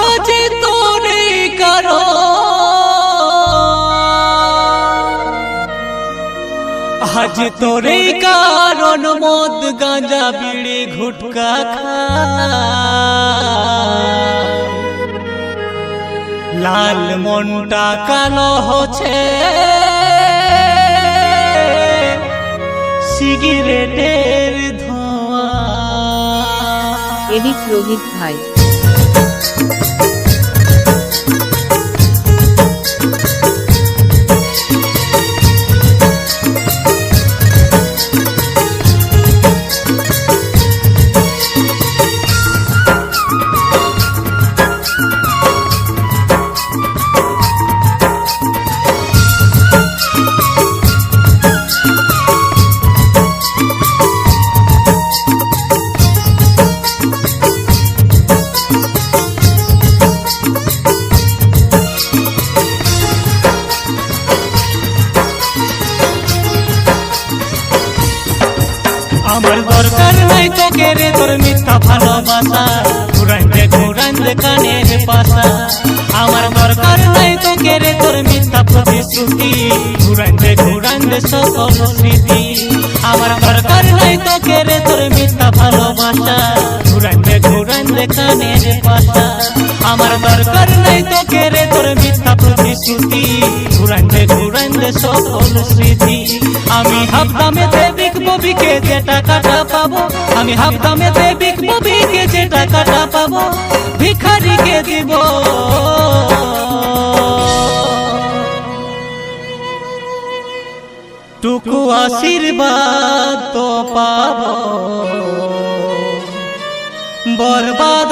আজ তোরে কারো আজ তোরে কারণ মদ গাঁজা বিড়ি ঘুটকা লাল মনটা কালো হচ্ছে সিগারেটের ধোঁয়া। এডিট রোহিত ভাই। আমার দরকার নাই তোকে রে তোর মিথ্যা ভালোবাসা, ঘুরাইতে কানের পাশা। আমার দরকার নাই তোকে রে তোর মিথ্যা প্রতিশ্রুতি, ঘুরাইতে সকল স্মৃতি। আমার দরকার নাই তোকে রে তোর মিথ্যা ভালোবাসা, ঘুরাইতে কানের পাশা। আমার দরকার নাই তোকে রে তোর মিথ্যা প্রতিশ্রুতি, ঘুরাইতে সকল স্মৃতি। আমি হাফ দামেতে বিকবো বিকে যে টাকাটা পাবো, আমি হাফ দামেতে বিকবো বিকে যে টাকাটা পাবো, ভিখারিকে দিব। টুকু আশীর্বাদ তো পাবো, বরবাদ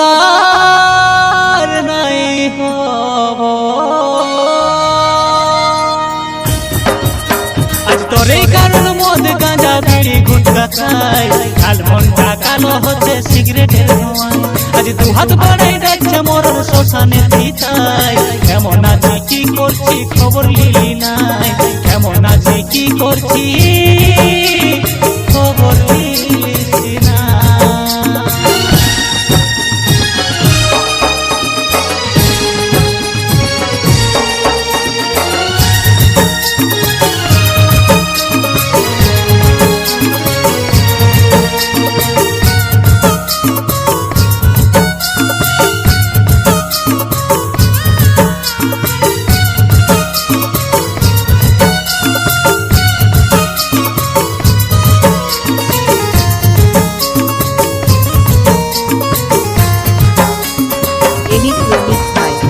আর নাই হব। আজ তোরে কারণ মদ গাঁজা বিড়ি গুটকা খাই, কাল মনটা কালো হচ্ছে সিগারেটের ধোঁয়ায়। আজ দু হাত বাড়াই যাচ্ছে মরণ শ্মশানে পিতাই। কেমন আছি কি করছি খবর লিলি নাই, কেমন আছি কি করছি খবর লিলি না।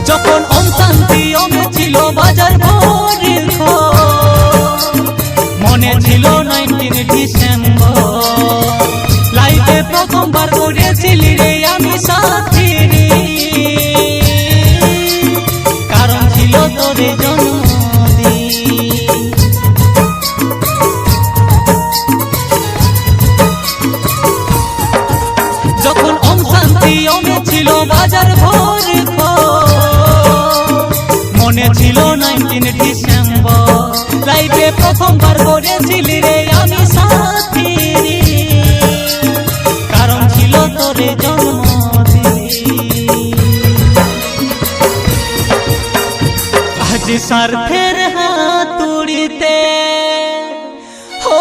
যখন অশান্তি অমে ছিল বাজার ভরির মনে ছিল 19 ডিসেম্বর, লাইফে প্রথমবার করেছিলি রে আমি সাথী, কারণ ছিল তোরে জন্মদিন। যখন অশান্তি অমে ছিল বাজার ভরির মনে ছিল 19 ডিসেম্বর, লাইফে প্রথমবার করেছিলি রে আমি সাথী, কারণ ছিল তোরে জন্মদিন। আজ স্বার্থের হাতুড়িতে হো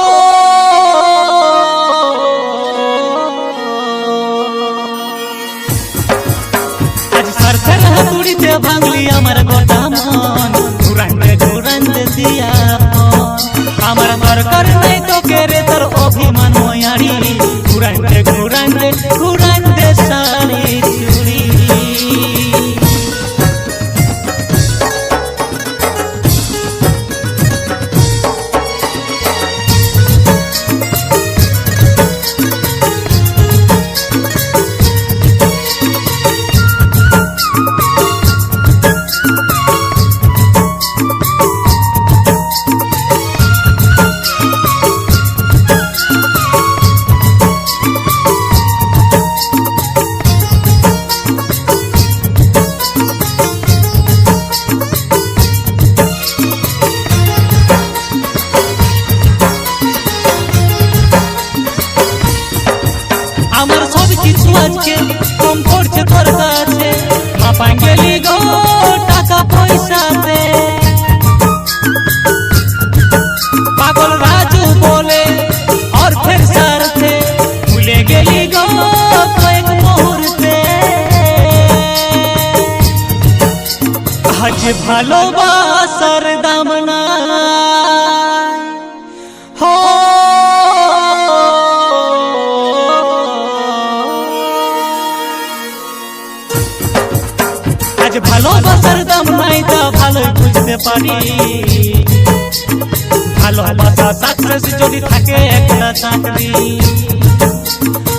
হাতুড়িতে ভাঙলি আমার গোটা মন, ঘুরাইতে দিয়া আমার দরকার নাই তোকে রে তোর অভিমান ময়ারি, ঘুরাইতে শাড়ি চুড়ি। হাঁপাই গেলি গো টাকা পয়সাতে, পাগল রাজু বলে অর্থের স্বার্থে ভুলে গেলি গো কয়েক মুহূর্তে। আজ ভালোবাসার দাম নাই হো, আজ ভালোবাসার দাম নাই তা ভালোই বুঝতে পারি। ভালোবাসা সাকসেস যদি থাকে একটা চাকরি,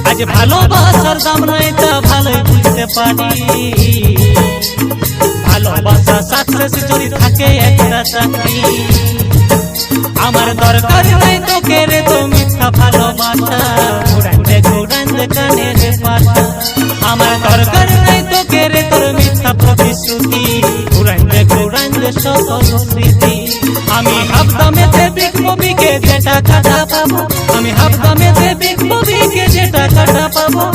আজ ভালোবাসার দাম নাই তা ভালোই বুঝতে পারি। ভালোবাসা সাকসেস যদি থাকে একটা চাকরি, আমার দরকার নাই তোকে রে তো মিথ্যা ভালোবাসা, ঘুরাইতে ঘুরাইতে কানের পাশা। আমার দরকার নাই তোকে রে তোর মিথ্যা প্রতিশ্রুতি, ঘুরাইতে ঘুরাইতে সকল স্মৃতি। আমি হাফ দামেতে বিগ মুভিকে যে টাকাটা পাবো, আমি হাফ দামেতে বিগ মুভিকে যে টাকাটা পাবো,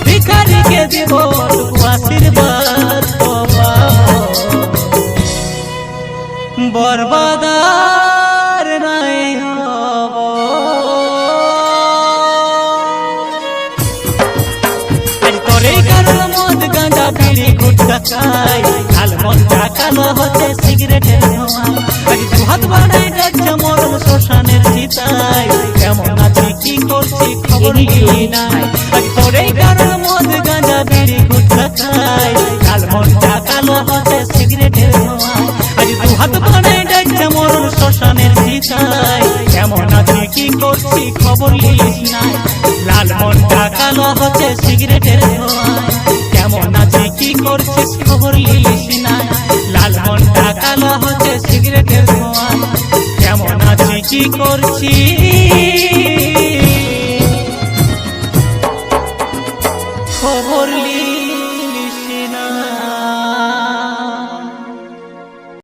ভিখারিকে দিব আশীর্বাদ পাবো। বরবাদার নাই হব, আজ তোরে কারণ মদ গাঁজা বিড়ি গুটখা খাই, কাল মনটা কালো হচ্ছে সিগারেটের ধোঁয়ায়। আজ দুহাত বাড়াই যাচ্ছে মরণ শ্মশানের চিতায়, কেমন আছি কি করছি খবর নাই। আজ তোরে কারণ মদ গাঁজা বিড়ি গুটখা খাই, কাল মনটা কালো হচ্ছে সিগারেটের ধোঁয়ায়। আজ দুহাত বাড়াই যাচ্ছে মরণ শ্মশানের চিতায়, কেমন আছি কি করছি খবর নাই। লাল মনটা কালো হচ্ছে সিগারেটের ধোঁয়ায়, কেমন আছি কি করছিস খবর নাই। লাল মনটা কালো হচ্ছে সিগারেটের ধোঁয়ায়, কেমন আছি কি করছি।